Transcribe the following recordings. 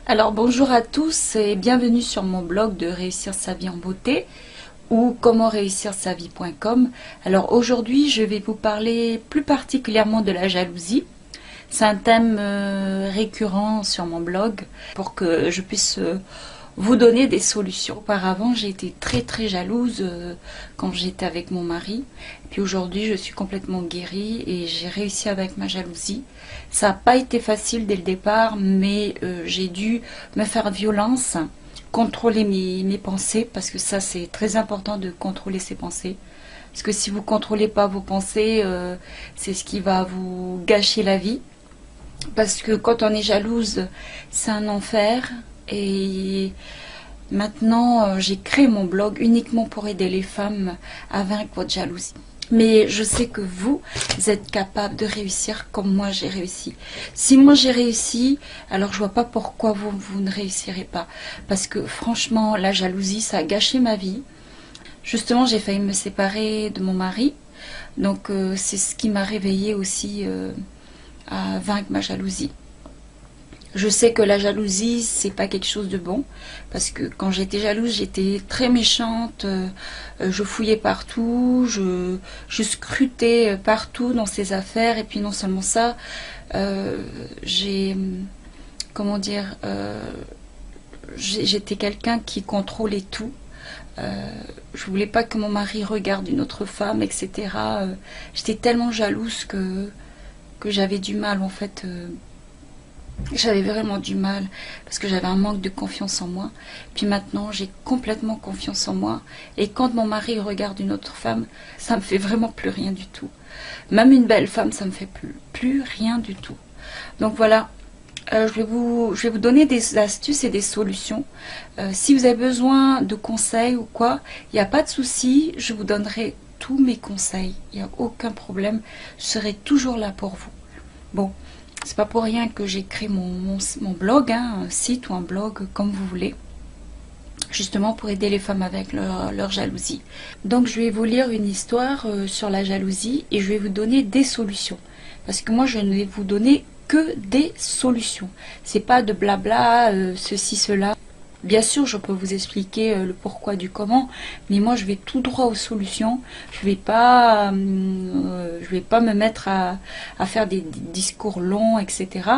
Alors bonjour à tous et bienvenue sur mon blog de réussir sa vie en beauté ou comment réussir sa vie.com. Alors aujourd'hui je vais vous parler plus particulièrement de la jalousie. C'est un thème récurrent sur mon blog pour que je puisse vous donner des solutions. Auparavant j'ai été très jalouse quand j'étais avec mon mari. Puis aujourd'hui je suis complètement guérie et j'ai réussi avec ma jalousie. Ça n'a pas été facile dès le départ, mais j'ai dû me faire violence, contrôler mes pensées, parce que ça c'est très important de contrôler ses pensées. Parce que si vous ne contrôlez pas vos pensées, c'est ce qui va vous gâcher la vie. Parce que quand on est jalouse, c'est un enfer. Et maintenant, j'ai créé mon blog uniquement pour aider les femmes à vaincre votre jalousie. Mais je sais que vous êtes capable de réussir comme moi j'ai réussi. Si moi j'ai réussi, alors je vois pas pourquoi vous ne réussirez pas. Parce que franchement, la jalousie, ça a gâché ma vie. Justement, j'ai failli me séparer de mon mari. Donc c'est ce qui m'a réveillée aussi à vaincre ma jalousie. Je sais que la jalousie, c'est pas quelque chose de bon, parce que quand j'étais jalouse, j'étais très méchante, je fouillais partout, je scrutais partout dans ses affaires, et puis non seulement ça, comment dire, j'étais quelqu'un qui contrôlait tout. Je voulais pas que mon mari regarde une autre femme, etc. J'étais tellement jalouse que j'avais du mal en fait. J'avais vraiment du mal parce que j'avais un manque de confiance en moi. Puis maintenant, j'ai complètement confiance en moi. Et quand mon mari regarde une autre femme, ça me fait vraiment plus rien du tout. Même une belle femme, ça me fait plus rien du tout. Donc voilà, je vais vous donner des astuces et des solutions. Si vous avez besoin de conseils ou quoi, il n'y a pas de souci, je vous donnerai tous mes conseils. Il n'y a aucun problème, je serai toujours là pour vous. Bon. C'est pas pour rien que j'ai créé mon blog, hein, un site ou un blog, comme vous voulez, justement pour aider les femmes avec leur jalousie. Donc je vais vous lire une histoire sur la jalousie et je vais vous donner des solutions. Parce que moi je ne vais vous donner que des solutions. C'est pas de blabla, ceci, cela. Bien sûr, je peux vous expliquer le pourquoi du comment, mais moi je vais tout droit aux solutions. Je vais pas me mettre à faire des discours longs, etc.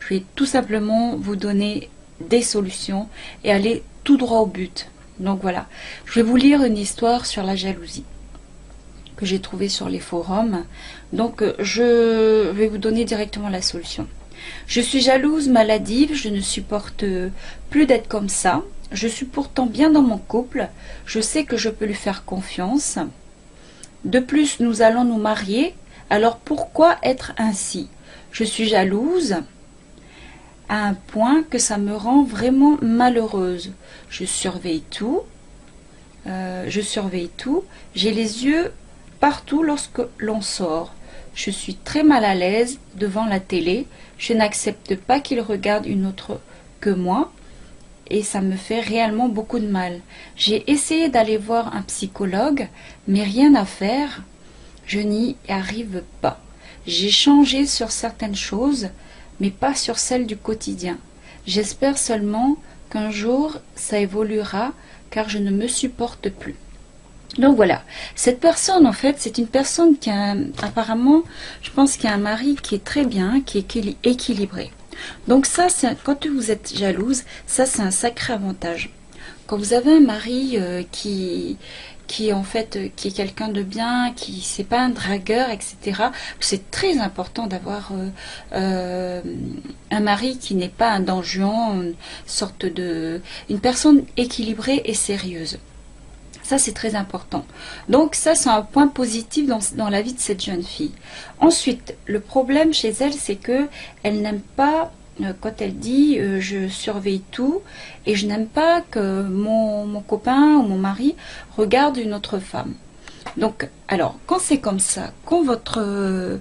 Je vais tout simplement vous donner des solutions et aller tout droit au but. Donc voilà, je vais vous lire une histoire sur la jalousie que j'ai trouvée sur les forums. Donc je vais vous donner directement la solution. Je suis jalouse, maladive, je ne supporte plus d'être comme ça. Je suis pourtant bien dans mon couple. Je sais que je peux lui faire confiance. De plus, nous allons nous marier. Alors pourquoi être ainsi? Je suis jalouse à un point que ça me rend vraiment malheureuse. Je surveille tout. J'ai les yeux partout lorsque l'on sort. Je suis très mal à l'aise devant la télé. Je n'accepte pas qu'il regarde une autre que moi et ça me fait réellement beaucoup de mal. J'ai essayé d'aller voir un psychologue, mais rien à faire. Je n'y arrive pas. J'ai changé sur certaines choses, mais pas sur celles du quotidien. J'espère seulement qu'un jour ça évoluera car je ne me supporte plus. Donc voilà, cette personne en fait, c'est une personne qui a apparemment, je pense qu'il y a un mari qui est très bien, qui est équilibré. Donc ça, quand vous êtes jalouse, ça c'est un sacré avantage. Quand vous avez un mari qui est quelqu'un de bien, qui c'est pas un dragueur, etc. C'est très important d'avoir un mari qui n'est pas un don Juan, une personne équilibrée et sérieuse. Ça, c'est très important. Donc ça, c'est un point positif dans la vie de cette jeune fille. Ensuite, le problème chez elle, c'est que elle n'aime pas, quand elle dit je surveille tout, et je n'aime pas que mon copain ou mon mari regarde une autre femme. Donc, alors, quand c'est comme ça, quand votre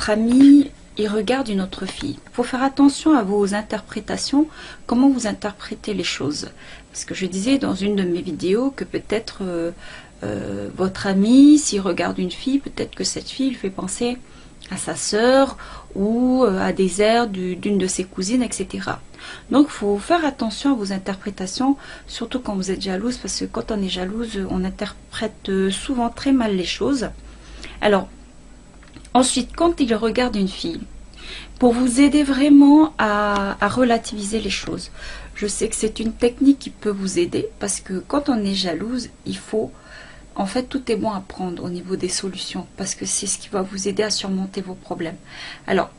ami il regarde une autre fille. Il faut faire attention à vos interprétations, comment vous interprétez les choses. Parce que je disais dans une de mes vidéos que peut-être votre ami, s'il regarde une fille, peut-être que cette fille lui fait penser à sa sœur ou à des airs d'une de ses cousines, etc. Donc, il faut faire attention à vos interprétations, surtout quand vous êtes jalouse, parce que quand on est jalouse, on interprète souvent très mal les choses. Alors, ensuite, quand il regarde une fille, pour vous aider vraiment à relativiser les choses, je sais que c'est une technique qui peut vous aider, parce que quand on est jalouse, il faut... En fait, tout est bon à prendre au niveau des solutions, parce que c'est ce qui va vous aider à surmonter vos problèmes. Alors,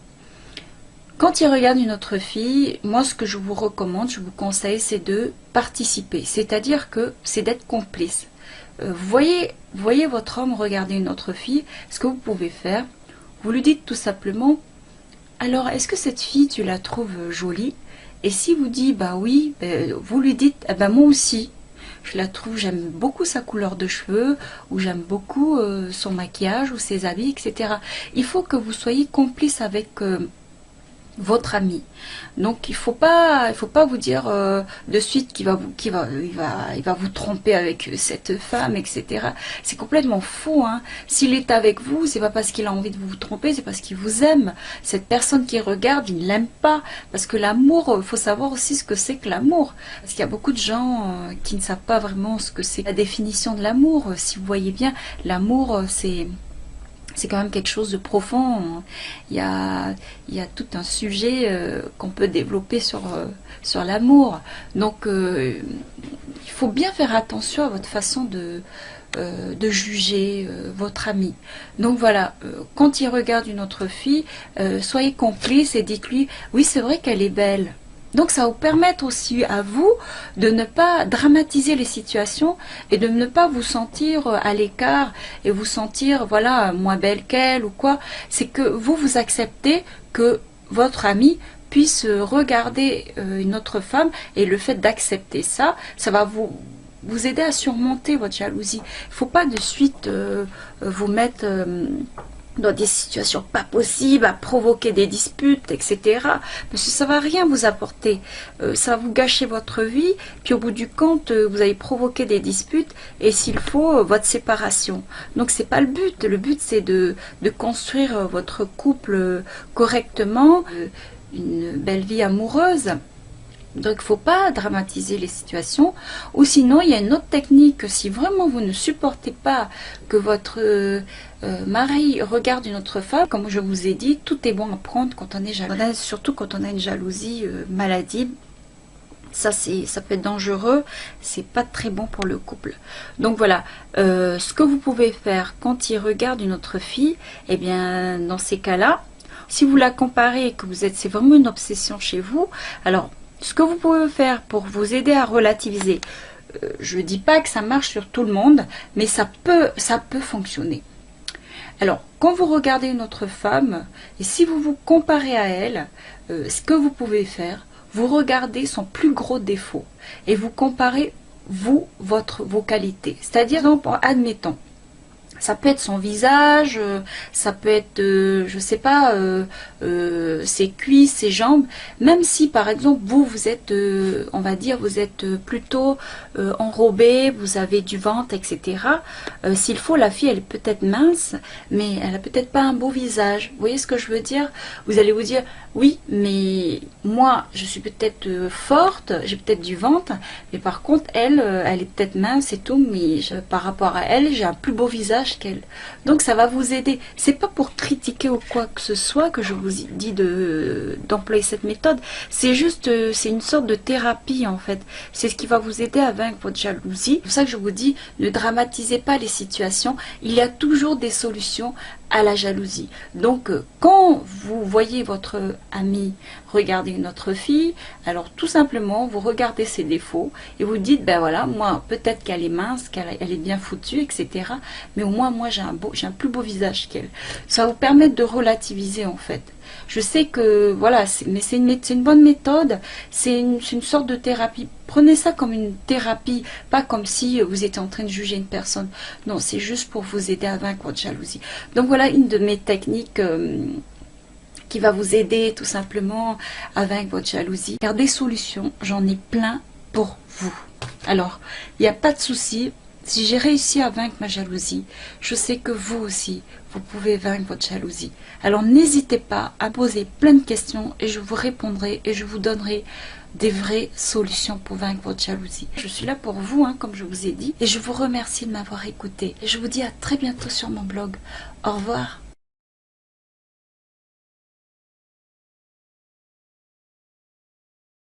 quand il regarde une autre fille, moi ce que je vous recommande, je vous conseille, c'est de participer. C'est-à-dire que c'est d'être complice. Voyez votre homme regarder une autre fille, ce que vous pouvez faire, vous lui dites tout simplement, alors est-ce que cette fille tu la trouves jolie? Et si vous dit bah oui, vous lui dites, eh ben moi aussi. Je la trouve, j'aime beaucoup sa couleur de cheveux, ou j'aime beaucoup son maquillage, ou ses habits, etc. Il faut que vous soyez complice avec votre ami. Donc il faut pas vous dire de suite qu'il va vous tromper avec cette femme, etc. C'est complètement faux, hein. S'il est avec vous, c'est pas parce qu'il a envie de vous tromper, c'est parce qu'il vous aime. Cette personne qui regarde, il ne l'aime pas, parce que l'amour, il faut savoir aussi ce que c'est que l'amour, parce qu'il y a beaucoup de gens qui ne savent pas vraiment ce que c'est la définition de l'amour. Si vous voyez bien, l'amour, c'est quand même quelque chose de profond. Il y a tout un sujet qu'on peut développer sur l'amour. Donc, il faut bien faire attention à votre façon de juger votre ami. Donc voilà, quand il regarde une autre fille, soyez complice et dites-lui, oui, c'est vrai qu'elle est belle. Donc ça va vous permettre aussi à vous de ne pas dramatiser les situations et de ne pas vous sentir à l'écart et vous sentir voilà moins belle qu'elle ou quoi. C'est que vous acceptez que votre ami puisse regarder une autre femme, et le fait d'accepter ça, ça va vous aider à surmonter votre jalousie. Il ne faut pas de suite vous mettre... dans des situations pas possibles, à provoquer des disputes, etc. Parce que ça va rien vous apporter. Ça va vous gâcher votre vie, puis au bout du compte, vous allez provoquer des disputes, et s'il faut, votre séparation. Donc c'est pas le but. Le but, c'est de construire votre couple correctement, une belle vie amoureuse. Donc il ne faut pas dramatiser les situations. Ou sinon, il y a une autre technique. Si vraiment vous ne supportez pas que votre mari regarde une autre femme, comme je vous ai dit, tout est bon à prendre quand on est jaloux. Surtout quand on a une jalousie maladive. Ça peut être dangereux, c'est pas très bon pour le couple. Donc voilà, ce que vous pouvez faire quand il regarde une autre fille, eh bien dans ces cas-là, si vous la comparez et que c'est vraiment une obsession chez vous, alors ce que vous pouvez faire pour vous aider à relativiser, je ne dis pas que ça marche sur tout le monde, mais ça peut fonctionner. Alors, quand vous regardez une autre femme, et si vous vous comparez à elle, ce que vous pouvez faire, vous regardez son plus gros défaut et vous comparez vos qualités. C'est-à-dire, donc, admettons, ça peut être son visage, ça peut être, je sais pas, ses cuisses, ses jambes. Même si, par exemple, vous êtes, on va dire, vous êtes plutôt enrobé, vous avez du ventre, etc. S'il faut, la fille, elle est peut-être mince, mais elle a peut-être pas un beau visage. Vous voyez ce que je veux dire? Vous allez vous dire, oui, mais moi, je suis peut-être forte, j'ai peut-être du ventre, mais par contre, elle est peut-être mince et tout, mais par rapport à elle, j'ai un plus beau visage qu'elle. Donc ça va vous aider. C'est pas pour critiquer ou quoi que ce soit que je vous dis d'employer cette méthode. C'est juste, c'est une sorte de thérapie en fait. C'est ce qui va vous aider à vaincre votre jalousie. C'est pour ça que je vous dis, ne dramatisez pas les situations. Il y a toujours des solutions à la jalousie. Donc quand vous voyez votre ami regarder une autre fille, alors tout simplement vous regardez ses défauts et vous dites, ben voilà, moi peut-être qu'elle est mince, elle est bien foutue, etc. Mais au moins moi j'ai un plus beau visage qu'elle. Ça va vous permettre de relativiser en fait. Je sais que voilà, mais c'est une bonne méthode, c'est une sorte de thérapie. Prenez ça comme une thérapie, pas comme si vous étiez en train de juger une personne. Non, c'est juste pour vous aider à vaincre votre jalousie. Donc voilà une de mes techniques qui va vous aider tout simplement à vaincre votre jalousie. Car des solutions, j'en ai plein pour vous. Alors, il n'y a pas de souci. Si j'ai réussi à vaincre ma jalousie, je sais que vous aussi, vous pouvez vaincre votre jalousie. Alors n'hésitez pas à poser plein de questions et je vous répondrai et je vous donnerai des vraies solutions pour vaincre votre jalousie. Je suis là pour vous, comme je vous ai dit, et je vous remercie de m'avoir écouté. Et je vous dis à très bientôt sur mon blog. Au revoir.